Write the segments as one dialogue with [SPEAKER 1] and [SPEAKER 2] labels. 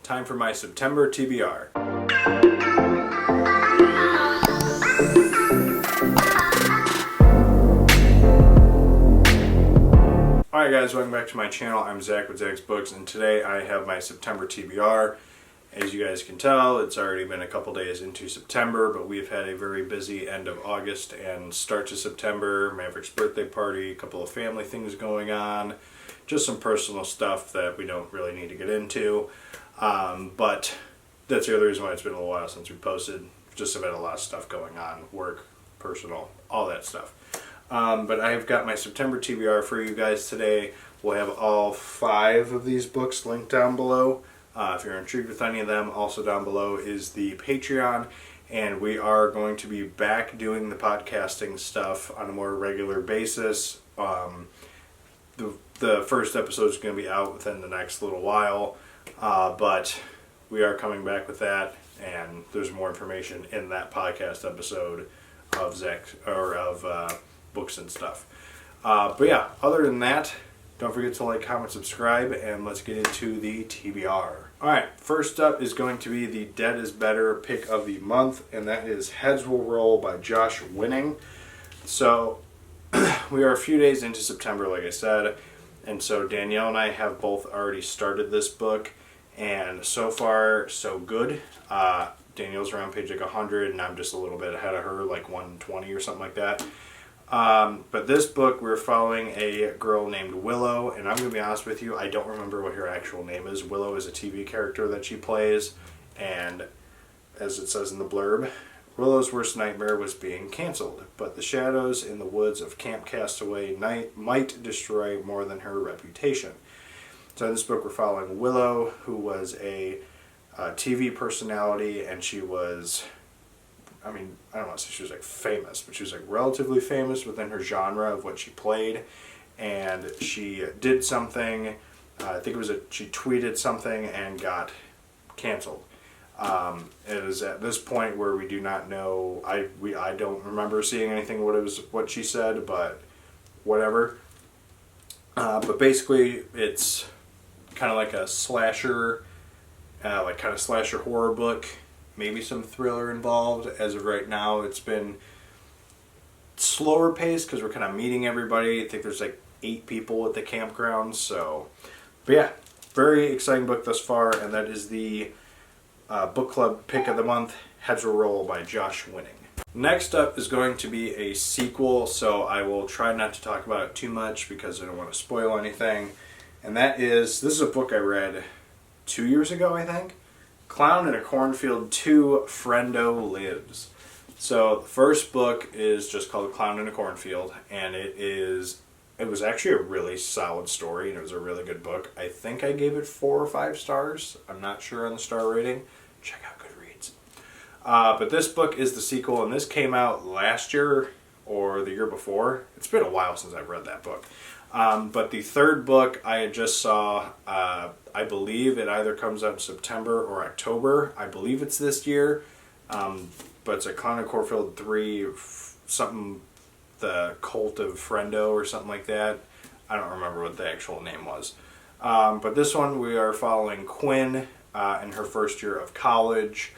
[SPEAKER 1] time for my September TBR. Alright guys, welcome back to my channel. I'm Zach with Zacks Books, and today I have my September TBR. As you guys can tell, it's already been a couple days into September, but we've had a very busy end of August and start to September. Maverick's birthday party, a couple of family things going on, just some personal stuff that we don't really need to get into. But that's the other reason why it's been a little while since we posted. Just have had a lot of stuff going on, work, personal, all that stuff. But I've got my September TBR for you guys today. We'll have all 5 of these books linked down below. If you're intrigued with any of them, also down below is the Patreon. And we are going to be back doing the podcasting stuff on a more regular basis. The first episode is going to be out within the next little while. But we are coming back with that. And there's more information in that podcast episode of Zacks, or of books and stuff. But yeah, other than that, don't forget to like, comment, subscribe, and let's get into the TBR. Alright, first up is going to be the Dead is Better pick of the month, and that is Heads Will Roll by Josh Winning. So, we are a few days into September, like I said, and so Danielle and I have both already started this book, and so far, so good. Danielle's around page like 100, and I'm just a little bit ahead of her, like 120 or something like that. But this book, we're following a girl named Willow, and I'm going to be honest with you, I don't remember what her actual name is. Willow is a TV character that she plays, and as it says in the blurb, Willow's worst nightmare was being canceled, but the shadows in the woods of Camp Castaway Night might destroy more than her reputation. So in this book, we're following Willow, who was a TV personality, and she was... I mean, I don't want to say she was like famous, but she was like relatively famous within her genre of what she played. And she did something, I think it was she tweeted something and got canceled. It is at this point where we do not know, I don't remember seeing anything what she said, but whatever. But basically it's kind of like a slasher, slasher horror book. Maybe some thriller involved. As of right now, it's been slower paced because we're kind of meeting everybody. I think there's like 8 people at the campground. So, but yeah, very exciting book thus far, and that is the book club pick of the month, Heads Will Roll by Josh Winning. Next up is going to be a sequel, so I will try not to talk about it too much because I don't want to spoil anything. And this is a book I read 2 years ago, I think. Clown in a Cornfield 2, Friendo Lives. So the first book is just called Clown in a Cornfield, and it was actually a really solid story, and it was a really good book. I think I gave it 4 or 5 stars. I'm not sure on the star rating. Check out Goodreads. But this book is the sequel, and this came out last year or the year before. It's been a while since I've read that book. But the third book I just saw, I believe it either comes out in September or October. I believe it's this year. But it's a Clown in Cornfield 3, something, the Cult of Friendo or something like that. I don't remember what the actual name was. But this one we are following Quinn in her first year of college.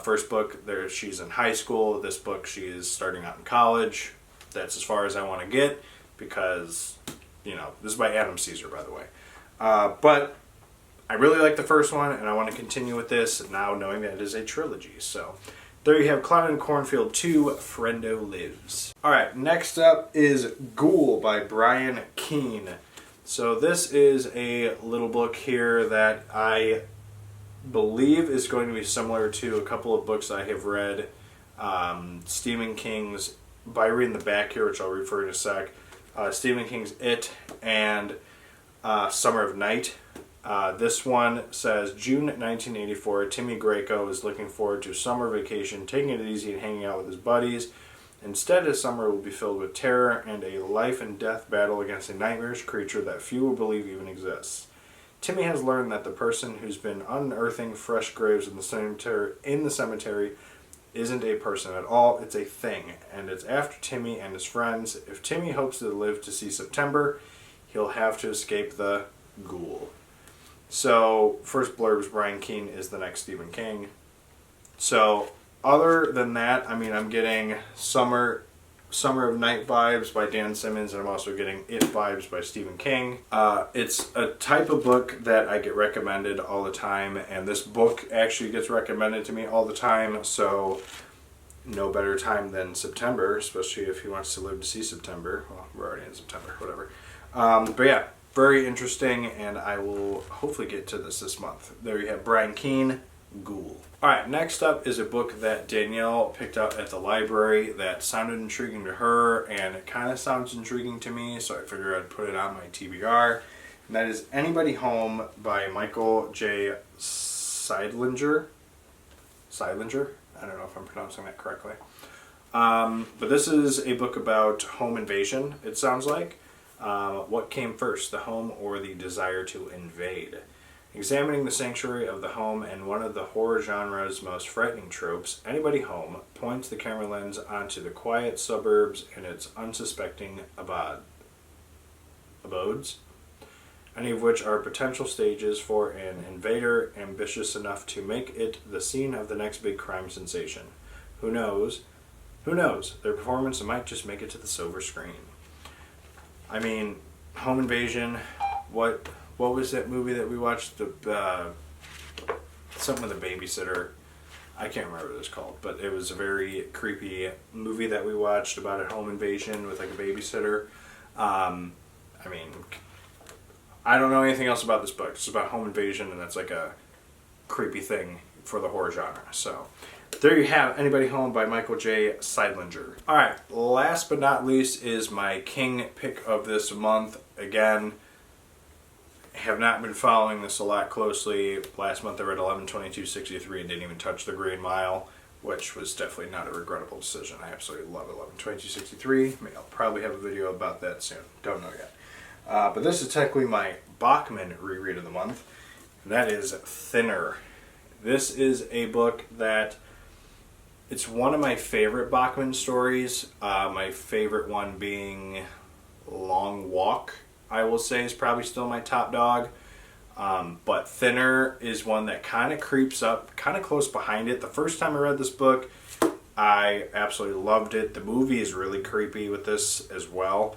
[SPEAKER 1] First book, she's in high school. This book, she is starting out in college. That's as far as I want to get because... this is by Adam Caesar, by the way. But I really like the first one, and I want to continue with this now knowing that it is a trilogy. So there you have Clown in Cornfield 2, Friendo Lives. Alright, next up is Ghoul by Brian Keene. So this is a little book here that I believe is going to be similar to a couple of books I have read. Stephen King's, by reading the back here, which I'll read for in a sec, Stephen King's It, and Summer of Night. This one says, June 1984, Timmy Greco is looking forward to summer vacation, taking it easy and hanging out with his buddies. Instead, his summer will be filled with terror and a life and death battle against a nightmarish creature that few will believe even exists. Timmy has learned that the person who's been unearthing fresh graves in the cemetery isn't a person at all, it's a thing, and it's after Timmy and his friends. If Timmy hopes to live to see September, he'll have to escape the ghoul. So, first blurbs, Brian Keene is the next Stephen King. So, other than that, I mean, I'm getting Summer of Night vibes by Dan Simmons, and I'm also getting It vibes by Stephen King. It's a type of book that I get recommended all the time, and this book actually gets recommended to me all the time, so no better time than September, especially if he wants to live to see September. Well, we're already in September, whatever. But yeah, very interesting, and I will hopefully get to this month. There you have Brian Keene, Ghoul. Alright, next up is a book that Danielle picked up at the library that sounded intriguing to her, and it kind of sounds intriguing to me, so I figured I'd put it on my TBR. And that is Anybody Home by Michael J. Seidlinger? I don't know if I'm pronouncing that correctly. But this is a book about home invasion, it sounds like. What came first, the home or the desire to invade? Examining the sanctuary of the home and one of the horror genre's most frightening tropes, Anybody Home points the camera lens onto the quiet suburbs and its unsuspecting abodes, any of which are potential stages for an invader ambitious enough to make it the scene of the next big crime sensation. Who knows? Who knows? Their performance might just make it to the silver screen. I mean, home invasion, what was that movie that we watched? Something with a babysitter. I can't remember what it was called, but it was a very creepy movie that we watched about a home invasion with like a babysitter. I mean, I don't know anything else about this book. It's about home invasion, and that's like a creepy thing for the horror genre. So there you have Anybody Home by Michael J. Seidlinger. Alright, last but not least is my King pick of this month. Again, have not been following this a lot closely. Last month I read 11/22/63 and didn't even touch the Green Mile, which was definitely not a regrettable decision. I absolutely love 11/22/63. I mean, I'll probably have a video about that soon. Don't know yet. But this is technically my Bachman reread of the month, and that is Thinner. This is a book that it's one of my favorite Bachman stories. My favorite one being Long Walk, I will say, is probably still my top dog. But Thinner is one that kind of creeps up, kind of close behind it. The first time I read this book, I absolutely loved it. The movie is really creepy with this as well.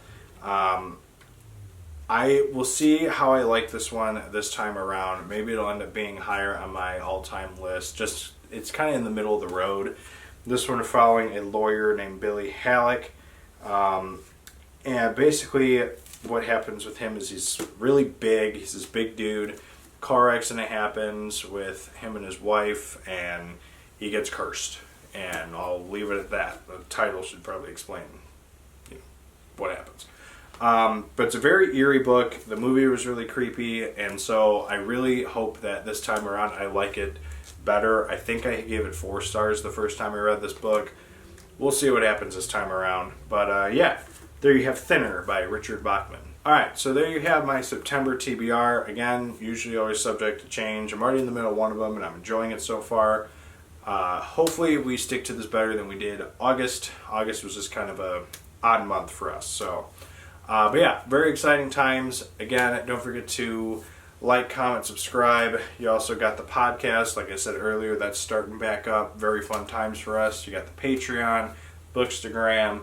[SPEAKER 1] I will see how I like this one this time around. Maybe it'll end up being higher on my all-time list. Just, it's kind of in the middle of the road. This one following a lawyer named Billy Halleck. And basically what happens with him is he's really big. He's this big dude. Car accident happens with him and his wife, and he gets cursed. And I'll leave it at that. The title should probably explain what happens. But it's a very eerie book. The movie was really creepy, and so I really hope that this time around I like it better. I think I gave it 4 stars the first time I read this book. We'll see what happens this time around. But yeah, there you have Thinner by Richard Bachman. Alright, so there you have my September TBR. Again, usually always subject to change. I'm already in the middle of one of them, and I'm enjoying it so far. Hopefully we stick to this better than we did August. August was just kind of a odd month for us. So, but yeah, very exciting times. Again, don't forget to like, comment, subscribe. You also got the podcast, like I said earlier, that's starting back up. Very fun times for us. You got the Patreon, Bookstagram,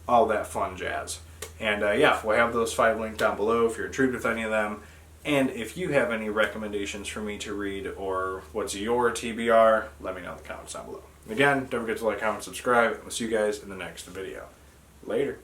[SPEAKER 1] all that fun jazz. And yeah, we'll have those 5 linked down below if you're intrigued with any of them. And if you have any recommendations for me to read or what's your TBR, let me know in the comments down below. Again, don't forget to like, comment, subscribe, and we'll see you guys in the next video. Later.